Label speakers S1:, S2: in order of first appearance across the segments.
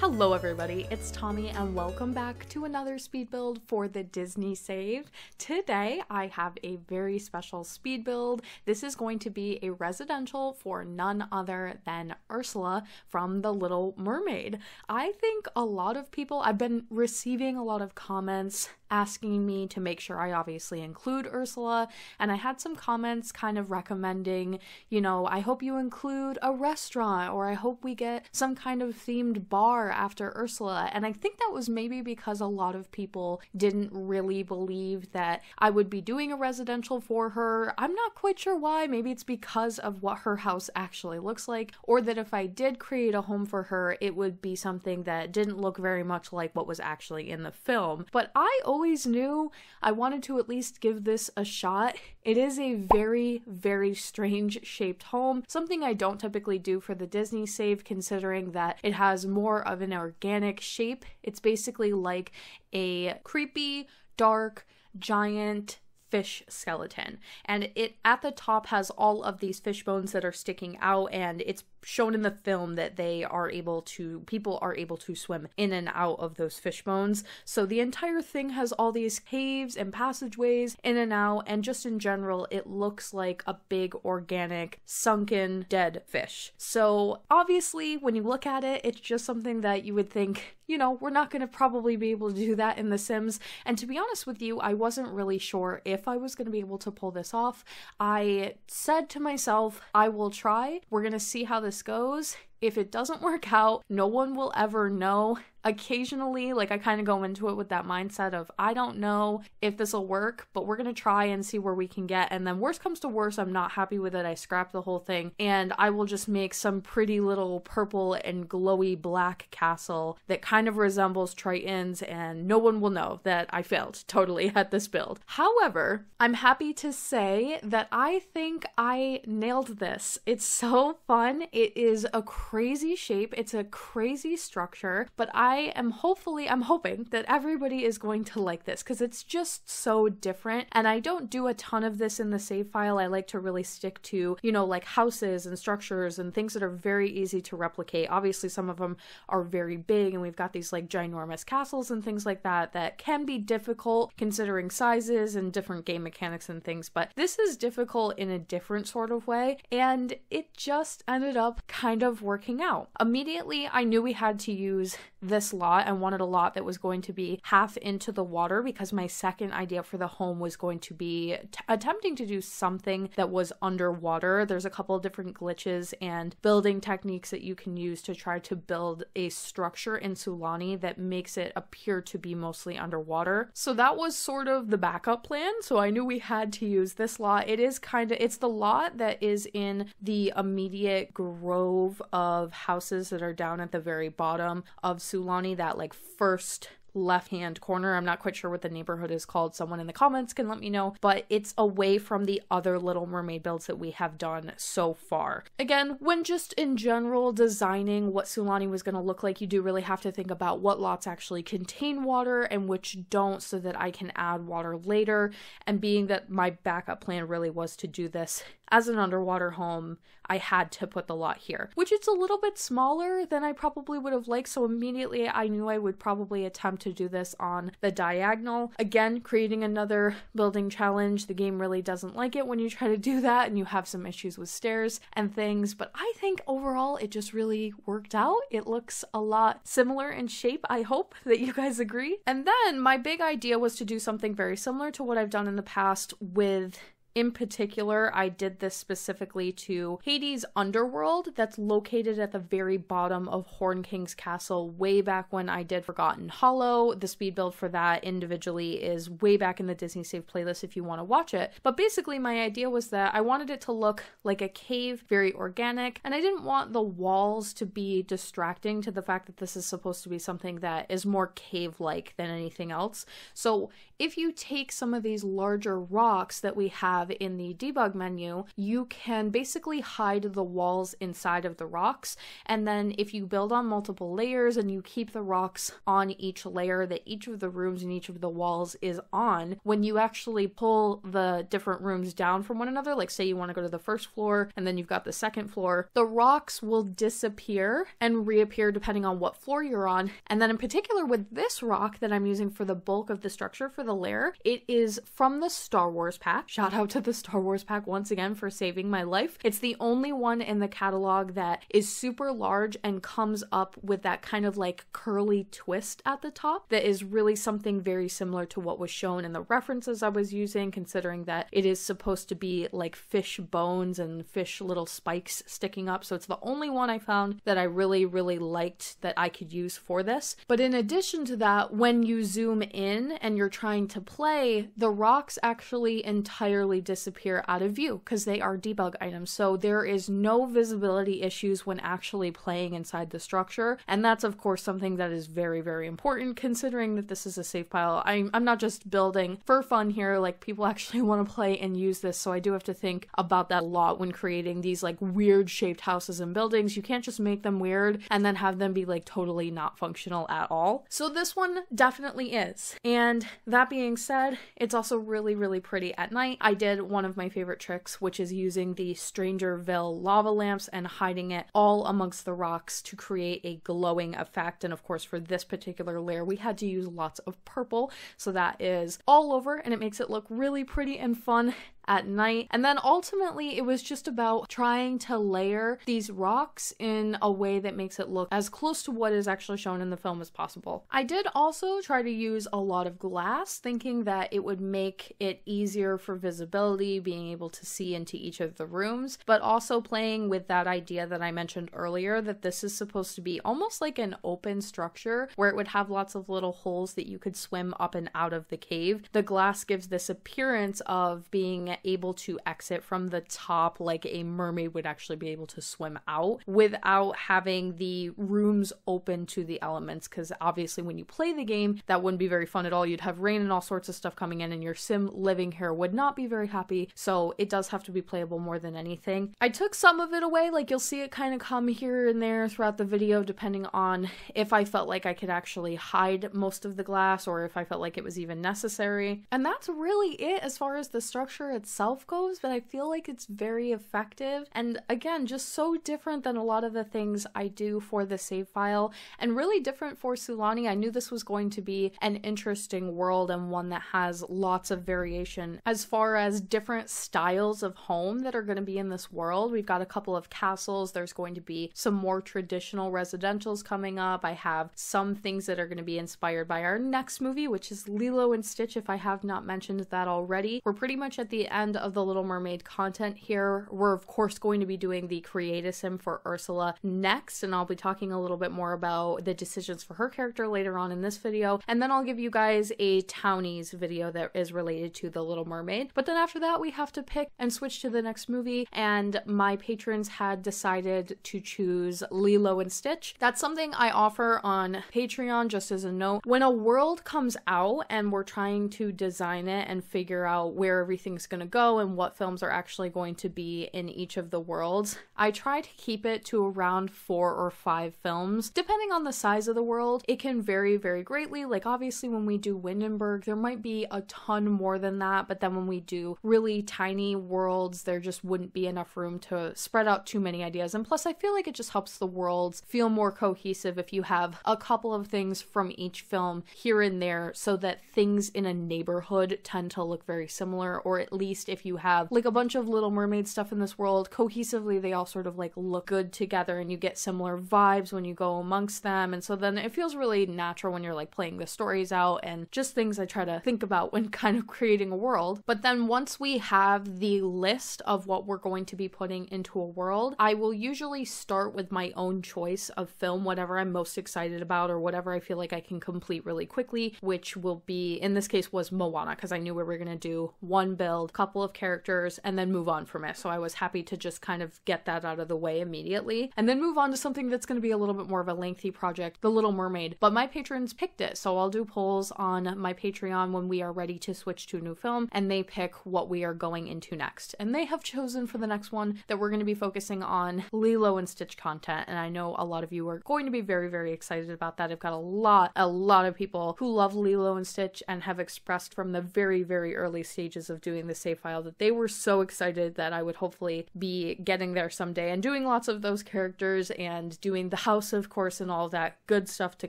S1: Hello everybody, it's Tommy and welcome back to another speed build for the Disney Save. Today I have a very special speed build. This is going to be a residential for none other than Ursula from the Little Mermaid. I think a lot of people, I've been receiving a lot of comments asking me to make sure I obviously include Ursula, and I had some comments kind of recommending, you know, I hope you include a restaurant, or I hope we get some kind of themed bar after Ursula. And I think that was maybe because a lot of people didn't really believe that I would be doing a residential for her. I'm not quite sure why. Maybe it's because of what her house actually looks like, or that if I did create a home for her, it would be something that didn't look very much like what was actually in the film. But I always knew I wanted to at least give this a shot. It is a very, very strange shaped home, something I don't typically do for the Disney Save, considering that it has more of an organic shape. It's basically like a creepy, dark, giant fish skeleton, and it at the top has all of these fish bones that are sticking out, and it's shown in the film that people are able to swim in and out of those fish bones. So the entire thing has all these caves and passageways in and out, and just in general it looks like a big organic sunken dead fish. So obviously when you look at it, it's just something that you would think, you know, we're not going to probably be able to do that in The Sims. And to be honest with you, I wasn't really sure if I was going to be able to pull this off. I said to myself, I will try. We're going to see how this goes. If it doesn't work out, no one will ever know. Occasionally, like, I kind of go into it with that mindset of, I don't know if this will work, but we're going to try and see where we can get. And then worst comes to worst, I'm not happy with it, I scrap the whole thing, and I will just make some pretty little purple and glowy black castle that kind of resembles Triton's, and no one will know that I failed totally at this build. However, I'm happy to say that I think I nailed this. It's so fun. It is a crazy shape. It's a crazy structure, but I'm hoping that everybody is going to like this because it's just so different. And I don't do a ton of this in the save file. I like to really stick to, you know, like houses and structures and things that are very easy to replicate. Obviously, some of them are very big, and we've got these like ginormous castles and things like that that can be difficult considering sizes and different game mechanics and things. But this is difficult in a different sort of way, and it just ended up kind of working out. Immediately, I knew we had to use this lot and wanted a lot that was going to be half into the water, because my second idea for the home was going to be attempting to do something that was underwater. There's a couple of different glitches and building techniques that you can use to try to build a structure in Sulani that makes it appear to be mostly underwater. So that was sort of the backup plan. So I knew we had to use this lot. It's the lot that is in the immediate grove of houses that are down at the very bottom of Sulani, that like first left-hand corner. I'm not quite sure what the neighborhood is called. Someone in the comments can let me know, but it's away from the other Little Mermaid builds that we have done so far. Again, when just in general designing what Sulani was going to look like, you do really have to think about what lots actually contain water and which don't, so that I can add water later. And being that my backup plan really was to do this as an underwater home, I had to put the lot here, which it's a little bit smaller than I probably would have liked. So immediately I knew I would probably attempt to do this on the diagonal. Again, creating another building challenge. The game really doesn't like it when you try to do that and you have some issues with stairs and things, but I think overall it just really worked out. It looks a lot similar in shape. I hope that you guys agree. And then my big idea was to do something very similar to what I've done in the past with, in particular, I did this specifically to Hades' underworld that's located at the very bottom of Horn King's castle way back when I did Forgotten Hollow. The speed build for that individually is way back in the Disney Save playlist if you want to watch it. But basically my idea was that I wanted it to look like a cave, very organic, and I didn't want the walls to be distracting to the fact that this is supposed to be something that is more cave-like than anything else. So if you take some of these larger rocks that we have have in the debug menu, you can basically hide the walls inside of the rocks. And then if you build on multiple layers and you keep the rocks on each layer that each of the rooms and each of the walls is on, when you actually pull the different rooms down from one another, like say you want to go to the first floor and then you've got the second floor, the rocks will disappear and reappear depending on what floor you're on. And then in particular with this rock that I'm using for the bulk of the structure for the lair, it is from the Star Wars pack. Shout out to the Star Wars pack once again for saving my life. It's the only one in the catalog that is super large and comes up with that kind of like curly twist at the top that is really something very similar to what was shown in the references I was using, considering that it is supposed to be like fish bones and fish little spikes sticking up. So it's the only one I found that I really liked that I could use for this. But in addition to that, when you zoom in and you're trying to play, the rocks actually entirely disappear out of view because they are debug items. So there is no visibility issues when actually playing inside the structure. And that's of course something that is very important, considering that this is a save file. I'm not just building for fun here, like people actually want to play and use this. So I do have to think about that a lot when creating these like weird shaped houses and buildings. You can't just make them weird and then have them be like totally not functional at all. So this one definitely is. And that being said, it's also really pretty at night. I did one of my favorite tricks, which is using the Strangerville lava lamps and hiding it all amongst the rocks to create a glowing effect. And of course for this particular layer we had to use lots of purple, so that is all over and it makes it look really pretty and fun at night. And then ultimately it was just about trying to layer these rocks in a way that makes it look as close to what is actually shown in the film as possible. I did also try to use a lot of glass, thinking that it would make it easier for visibility, being able to see into each of the rooms, but also playing with that idea that I mentioned earlier, that this is supposed to be almost like an open structure where it would have lots of little holes that you could swim up and out of the cave. The glass gives this appearance of being able to exit from the top like a mermaid would actually be able to swim out without having the rooms open to the elements, because obviously when you play the game that wouldn't be very fun at all. You'd have rain and all sorts of stuff coming in and your sim living here would not be very happy. So it does have to be playable more than anything. I took some of it away, like you'll see it kind of come here and there throughout the video depending on if I felt like I could actually hide most of the glass or if I felt like it was even necessary. And that's really it as far as the structure itself goes, but I feel like it's very effective and again just so different than a lot of the things I do for the save file and really different for Sulani. I knew this was going to be an interesting world and one that has lots of variation as far as different styles of home that are going to be in this world. We've got a couple of castles, there's going to be some more traditional residentials coming up. I have some things that are going to be inspired by our next movie, which is Lilo and Stitch, if I have not mentioned that already. We're pretty much at the end of the Little Mermaid content here. We're of course going to be doing the create-a-sim for Ursula next, and I'll be talking a little bit more about the decisions for her character later on in this video, and then I'll give you guys a townies video that is related to the Little Mermaid. But then after that we have to pick and switch to the next movie, and my patrons had decided to choose Lilo and Stitch. That's something I offer on Patreon just as a note. When a world comes out and we're trying to design it and figure out where everything's going to go and what films are actually going to be in each of the worlds, I try to keep it to around 4 or 5 films. Depending on the size of the world, it can vary very greatly. Like obviously when we do Windenburg, there might be a ton more than that, but then when we do really tiny worlds, there just wouldn't be enough room to spread out too many ideas. And plus I feel like it just helps the worlds feel more cohesive if you have a couple of things from each film here and there, so that things in a neighborhood tend to look very similar, or at least if you have like a bunch of Little Mermaid stuff in this world, cohesively they all sort of like look good together and you get similar vibes when you go amongst them. And so then it feels really natural when you're like playing the stories out, and just things I try to think about when kind of creating a world. But then once we have the list of what we're going to be putting into a world, I will usually start with my own choice of film, whatever I'm most excited about or whatever I feel like I can complete really quickly, which will be, in this case was Moana, because I knew we were going to do one build, couple of characters and then move on from it. So I was happy to just kind of get that out of the way immediately and then move on to something that's going to be a little bit more of a lengthy project, The Little Mermaid. But my patrons picked it, so I'll do polls on my Patreon when we are ready to switch to a new film, and they pick what we are going into next. And they have chosen for the next one that we're going to be focusing on Lilo and Stitch content, and I know a lot of you are going to be very, very excited about that. I've got a lot of people who love Lilo and Stitch and have expressed from the very, very early stages of doing the save file that they were so excited that I would hopefully be getting there someday and doing lots of those characters and doing the house, of course, and all that good stuff to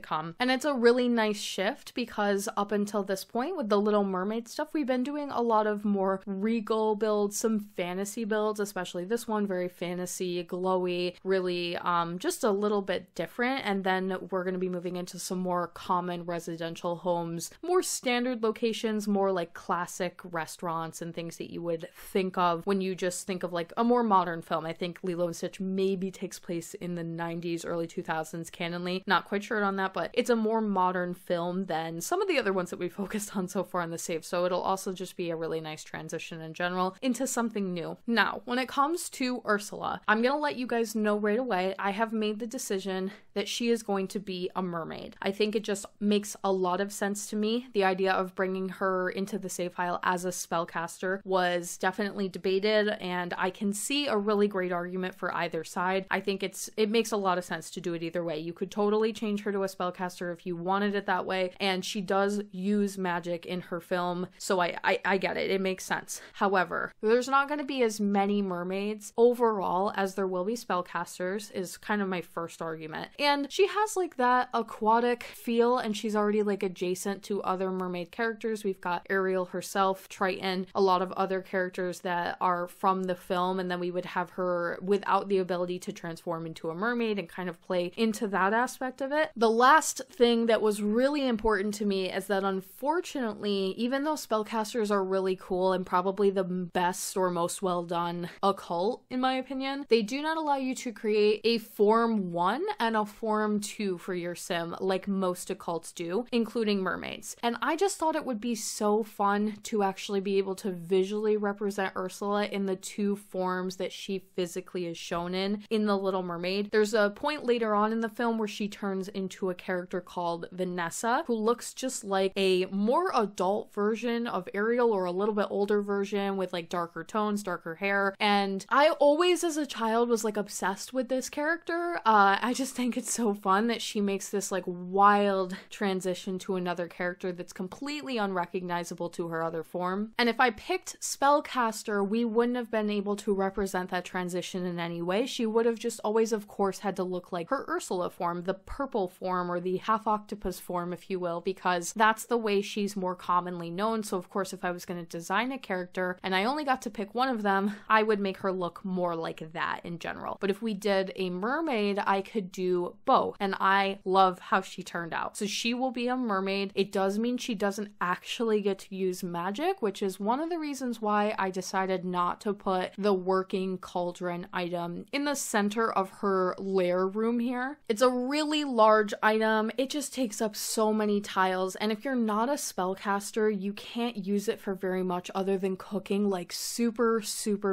S1: come. And it's a really nice shift because up until this point with the Little Mermaid stuff, we've been doing a lot of more regal builds, some fantasy builds, especially this one, very fantasy, glowy, really just a little bit different. And then we're going to be moving into some more common residential homes, more standard locations, more like classic restaurants and things that you would think of when you just think of like a more modern film. I think Lilo and Stitch maybe takes place in the 90s, early 2000s canonly. Not quite sure on that, but it's a more modern film than some of the other ones that we focused on so far in the save. So it'll also just be a really nice transition in general into something new. Now, when it comes to Ursula, I'm going to let you guys know right away, I have made the decision that she is going to be a mermaid. I think it just makes a lot of sense to me. The idea of bringing her into the save file as a spellcaster was definitely debated, and I can see a really great argument for either side. I think it makes a lot of sense to do it either way. You could totally change her to a spellcaster if you wanted it that way, and she does use magic in her film, so I get it. It makes sense. However, there's not going to be as many mermaids overall as there will be spellcasters, is kind of my first argument. And she has like that aquatic feel, and she's already like adjacent to other mermaid characters. We've got Ariel herself, Triton, a lot of other characters that are from the film, and then we would have her without the ability to transform into a mermaid and kind of play into that aspect of it. The last thing that was really important to me is that unfortunately, even though spellcasters are really cool and probably the best or most well done occult in my opinion, they do not allow you to create a form 1 and a form 2 for your sim like most occults do, including mermaids. And I just thought it would be so fun to actually be able to visually represent Ursula in the two forms that she physically is shown in The Little Mermaid. There's a point later on in the film where she turns into a character called Vanessa, who looks just like a more adult version of Ariel, or a little bit older version with like darker tones, darker hair. And I always as a child was like obsessed with this character. I just think it's so fun that she makes this like wild transition to another character that's completely unrecognizable to her other form. And if I picked spellcaster, we wouldn't have been able to represent that transition in any way. She would have just always, of course, had to look like her Ursula form, the purple form, or the half octopus form, if you will, because that's the way she's more commonly known. So of course, if I was going to design a character and I only got to pick one of them, I would make her look more like that in general. But if we did a mermaid, I could do both, and I love how she turned out. So she will be a mermaid. It does mean she doesn't actually get to use magic, which is one of the reasons why I decided not to put the working cauldron item in the center of her lair room here. It's a really large item. It just takes up so many tiles, and if you're not a spellcaster, you can't use it for very much other than cooking like super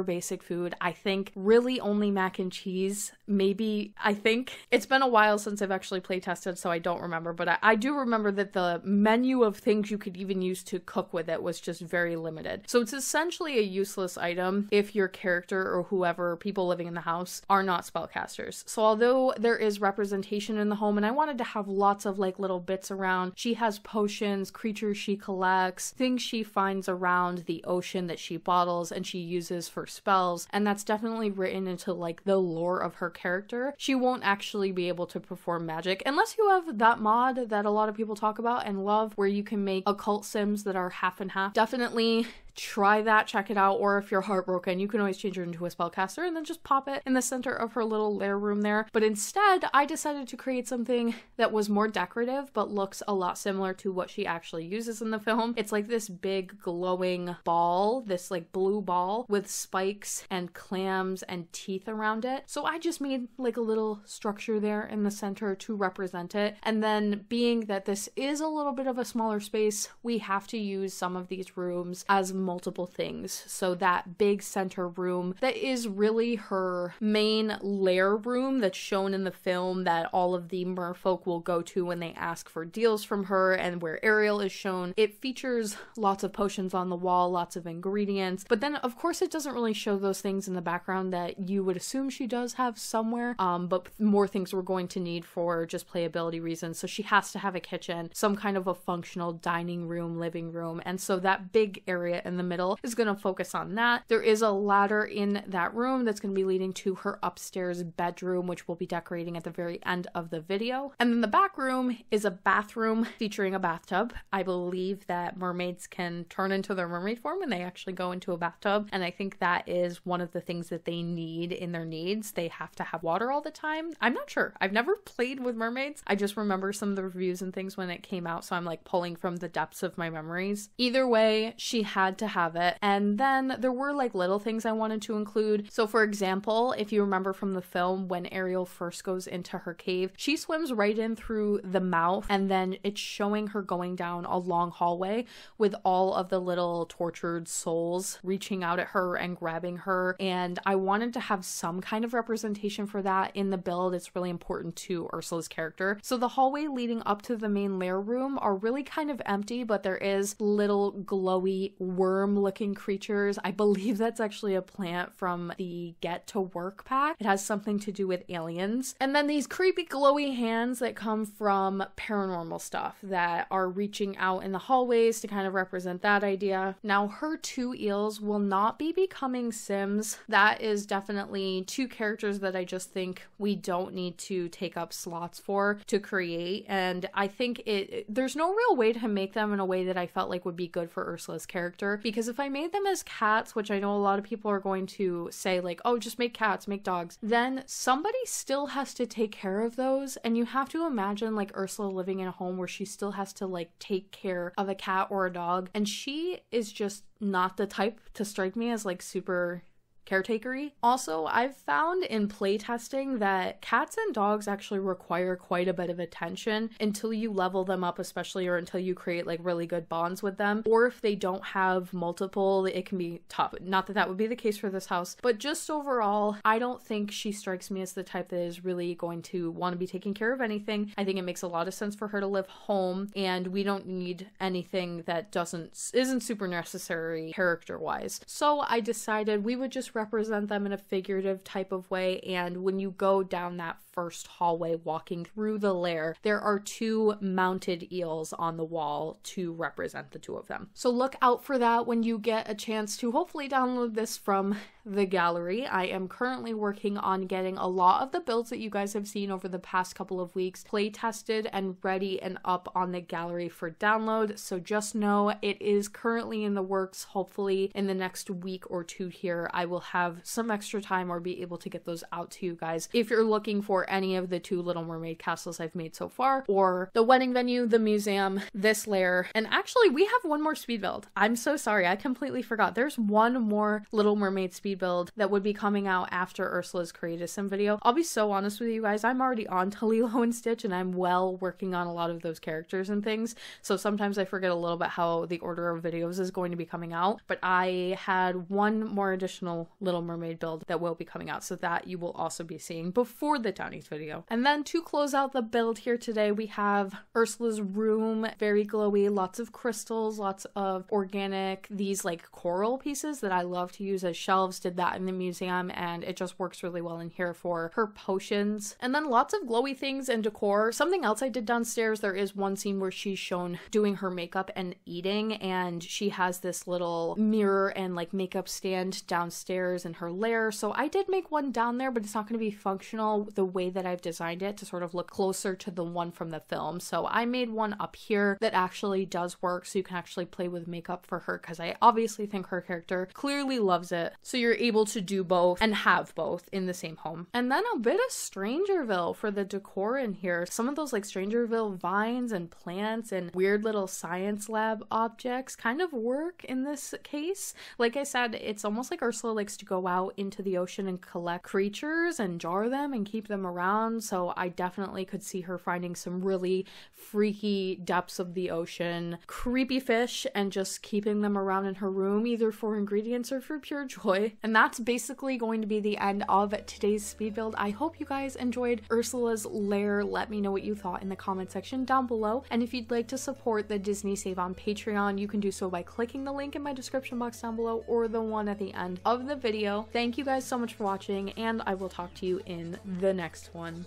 S1: basic food. I think really only mac and cheese, maybe. I think it's been a while since I've actually play tested, so I don't remember, but I do remember that the menu of things you could even use to cook with it was just very limited. So it's essentially a useless item if your character or whoever, people living in the house, are not spellcasters. So although there is representation in the home, and I wanted to have lots of like little bits around, she has potions, creatures she collects, things she finds around the ocean that she bottles and she uses for spells, and that's definitely written into like the lore of her character. She won't actually be able to perform magic unless you have that mod that a lot of people talk about and love, where you can make occult sims that are half and half. Definitely try that, check it out. Or if you're heartbroken, you can always change her into a spellcaster and then just pop it in the center of her little lair room there. But instead, I decided to create something that was more decorative but looks a lot similar to what she actually uses in the film. It's like this big glowing ball, this like blue ball with spikes and clams and teeth around it. So I just made like a little structure there in the center to represent it. And then being that this is a little bit of a smaller space, we have to use some of these rooms as multiple things. So that big center room that is really her main Lair room that's shown in the film that all of the merfolk will go to when they ask for deals from her, and where Ariel is shown. It features lots of potions on the wall, lots of ingredients, but then of course it doesn't really show those things in the background that you would assume she does have somewhere, but more things we're going to need for just playability reasons. So she has to have a kitchen, some kind of a functional dining room, living room, and so that big area in the middle is going to focus on that. There is a ladder in that room that's going to be leading to her upstairs bedroom, which we'll be decorating at the very end of the video. And then the back room is a bathroom featuring a bathtub. I believe that mermaids can turn into their mermaid form when they actually go into a bathtub, and I think that is one of the things that they need in their needs. They have to have water all the time. I'm not sure. I've never played with mermaids. I just remember some of the reviews and things when it came out, so I'm like pulling from the depths of my memories. Either way, she had to have it. And then there were like little things I wanted to include. So for example, if you remember from the film, when Ariel first goes into her cave, she swims right in through the mouth, and then it's showing her going down a long hallway with all of the little tortured souls reaching out at her and grabbing her. And I wanted to have some kind of representation for that in the build. It's really important to Ursula's character. So the hallway leading up to the main Lair room are really kind of empty, but there is little glowy worm looking creatures. I believe that's actually a plant from the Get to Work pack. It has something to do with aliens. And then these creepy glowy hands that come from paranormal stuff that are reaching out in the hallways to kind of represent that idea. Now her two eels will not be becoming Sims. That is definitely two characters that I just think we don't need to take up slots for to create, and I think there's no real way to make them in a way that I felt like would be good for Ursula's character, because if I made them as cats, which I know a lot of people are going to say like, oh, just make cats, make dogs, then somebody still has to take care of those, and you have to imagine like Ursula living in a home where she still has to like take care of a cat or a dog, and she is just not the type to strike me as like super caretakery. Also, I've found in playtesting that cats and dogs actually require quite a bit of attention until you level them up, especially, or until you create like really good bonds with them. Or if they don't have multiple, it can be tough. Not that that would be the case for this house, but just overall, I don't think she strikes me as the type that is really going to want to be taking care of anything. I think it makes a lot of sense for her to live home, and we don't need anything that isn't super necessary character-wise. So I decided we would just represent them in a figurative type of way, and when you go down that first hallway walking through the lair, there are two mounted eels on the wall to represent the two of them. So look out for that when you get a chance to hopefully download this from the gallery. I am currently working on getting a lot of the builds that you guys have seen over the past couple of weeks play tested and ready and up on the gallery for download. So just know it is currently in the works. Hopefully in the next week or two here, I will have some extra time or be able to get those out to you guys. If you're looking for any of the two Little Mermaid castles I've made so far, or the wedding venue, the museum, this lair, and actually we have one more speed build. I'm so sorry, I completely forgot. There's one more Little Mermaid speed build that would be coming out after Ursula's Creative Sim video. I'll be so honest with you guys, I'm already on to Lilo and Stitch, and I'm working on a lot of those characters and things, so sometimes I forget a little bit how the order of videos is going to be coming out, but I had one more additional Little Mermaid build that will be coming out, so that you will also be seeing before the Townies video. And then to close out the build here today, we have Ursula's room, very glowy, lots of crystals, lots of organic, these like coral pieces that I love to use as shelves. Did that in the museum, and it just works really well in here for her potions. And then lots of glowy things and decor. Something else I did downstairs, there is one scene where she's shown doing her makeup and eating, and she has this little mirror and like makeup stand downstairs in her lair. So I did make one down there, but it's not going to be functional the way that I've designed it to sort of look closer to the one from the film. So I made one up here that actually does work, so you can actually play with makeup for her, because I obviously think her character clearly loves it. So you're able to do both and have both in the same home. And then a bit of Strangerville for the decor in here. Some of those like Strangerville vines and plants and weird little science lab objects kind of work in this case. Like I said, it's almost like Ursula likes to go out into the ocean and collect creatures and jar them and keep them around, so I definitely could see her finding some really freaky depths of the ocean, creepy fish, and just keeping them around in her room, either for ingredients or for pure joy. And that's basically going to be the end of today's speed build. I hope you guys enjoyed Ursula's lair. Let me know what you thought in the comment section down below, and if you'd like to support the Disney Save on Patreon, you can do so by clicking the link in my description box down below or the one at the end of the video. Thank you guys so much for watching, and I will talk to you in the next one.